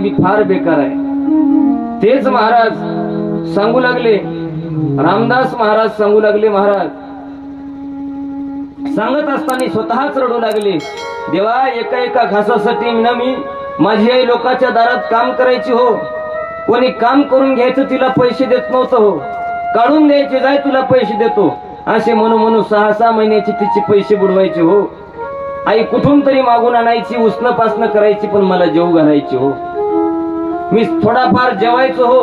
मी फार बेकार आहे. तेच महाराज सांगू लागले, रामदास महाराज सांगू लागले. महाराज सांगत असताना स्वतःच रडू लागले. देवा, एका एका घासासाठी मी माझी आई लोकांच्या दारात काम करायची हो. कोणी काम करून घ्यायचं तिला पैसे देत नव्हतं हो. काढून द्यायचे, जाय तुला पैसे देतो असे म्हणू म्हणू 6-6 महिन्याचे तिचे पैसे बुडवायचे हो. आई कुठून तरी मागून आणायची, उष्ण पासणं करायची, पण मला जेवू घालायची हो. मी थोडाफार जेवायचो हो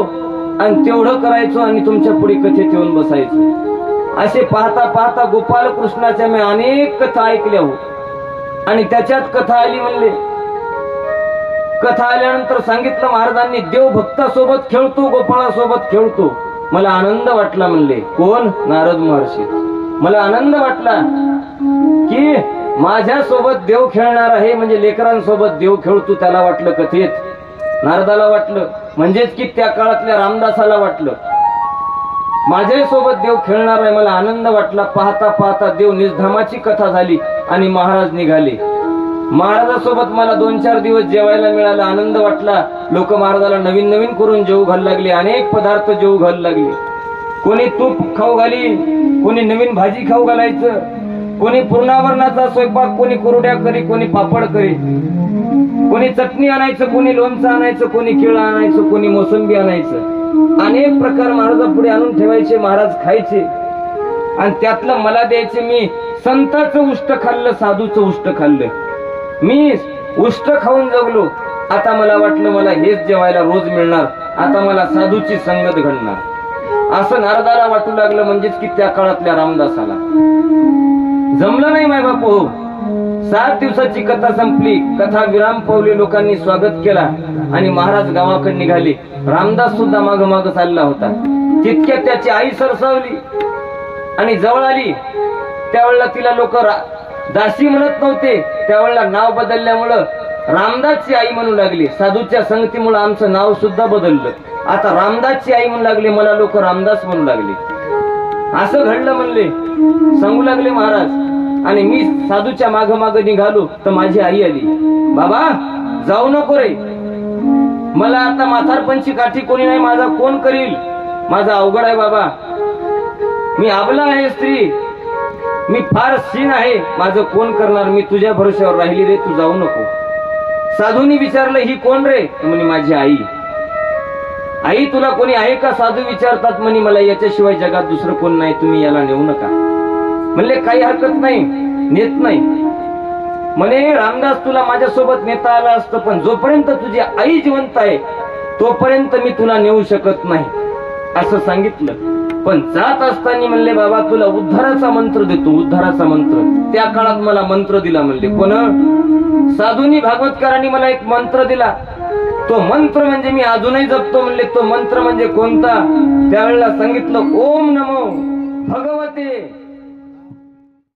आणि तेवढं करायचो आणि तुमच्या पुढे कथेत येऊन बसायचो. असे पाहता पाहता गोपाल कृष्णाच्या मी अनेक कथा ऐकल्या हो. आणि त्याच्यात कथा आली म्हणले. कथा आल्यानंतर सांगितलं महाराजांनी, देव भक्तासोबत खेळतो, गोपाळासोबत खेळतो. मला आनंद वाटला म्हणले. कोण? नारद महर्षी. मला आनंद वाटला की माझ्या सोबत देव खेळणार आहे, म्हणजे लेकरांसोबत देव खेळतो. त्याला वाटलं कथेत, नारदाला वाटलं, म्हणजेच की त्या काळातल्या रामदासाला वाटलं माझ्या सोबत देव खेळणार आहे. मला आनंद वाटला. पाहता पाहता देव निजधामाची कथा झाली आणि महाराज निघाले. महाराजासोबत मला 2-4 दिवस जेवायला मिळाला. आनंद वाटला. लोक महाराजाला नवीन नवीन करून जेवू घालू लागले. अनेक पदार्थ जेवू घालू लागले. कोणी तूप खाऊ घाली, कोणी नवीन भाजी खाऊ घालायचं, कोणी पूर्णावरणाचा स्वयंपाक, कोणी कुरड्या करी, कोणी पापड करी, कोणी चटणी आणायचं, कोणी लोणचं आणायचं, कोणी केळं आणायचं, कोणी मोसंबी आणायचं. अनेक प्रकार महाराजापुढे आणून ठेवायचे. महाराज खायचे आणि त्यातलं मला द्यायचे. मी संतांचं उष्ट खाल्लं, साधूचं उष्ट खाल्लं. मी उष्ट खाऊन जगलो. आता मला वाटलं मला हेच जेवायला रोज मिळणार, आता मला साधूची संगत घडणार असं नारदाला वाटू लागलं. म्हणजेच की त्या काळातल्या रामदासाला जमलं नाही माय बापू. 7 दिवसाची कथा संपली. कथा विराम पावली. लोकांनी स्वागत केला आणि महाराज गावाकडे निघाले. रामदास सुद्धा माग माग चालला होता. तितक्यात त्याची आई सरसावली आणि जवळ आली. त्यावेळेला तिला लोक दासी म्हणत नव्हते. त्यावेळेला नाव बदलल्यामुळं रामदासची आई म्हणू लागली. साधूच्या संगतीमुळे आमचं नाव सुद्धा बदललं. आता रामदासची आई म्हणू लागले. मला लोक रामदास म्हणू लागले. असं घडलं म्हणले, सांगू लागले महाराज. आणि मी साधूच्या माग माग निघालो तर माझी आई आली. बाबा जाऊ नको रे, मला आता म्हातारपणची काठी कोणी नाही, माझा कोण करील, माझा अवघड आहे बाबा. मी आबला आहे स्त्री, मी फार क्षीण आहे, माझं कोण करणार, मी तुझ्या भरोश्यावर राहिली रे, तू जाऊ नको. साधूनी विचारलं ही कोण रे? म्हणे माझी आई. आई तुला कोणी आहे का? साधू विचारतात. म्हणे मला याच्याशिवाय जगात दुसरं कोण नाही, तुम्ही याला नेऊ नका. म्हणले काही हरकत नाही, नेत नाही. म्हणे रामदास तुला माझ्यासोबत नेता आला असतं, पण जोपर्यंत तुझी आई जिवंत आहे तोपर्यंत मी तुला नेऊ शकत नाही असं सांगितलं. पण जात असताना म्हणले बाबा तुला उद्धाराचा मंत्र देतो, उद्धाराचा मंत्र. त्या काळात मला मंत्र दिला म्हणले. कोण? साधूंनी भागवतकारांनी मला एक मंत्र दिला. तो मंत्र म्हणजे मी अजूनही जपतो म्हणले. तो मंत्र म्हणजे कोणता? त्यावेळेला सांगितलं ओम नमो भगवते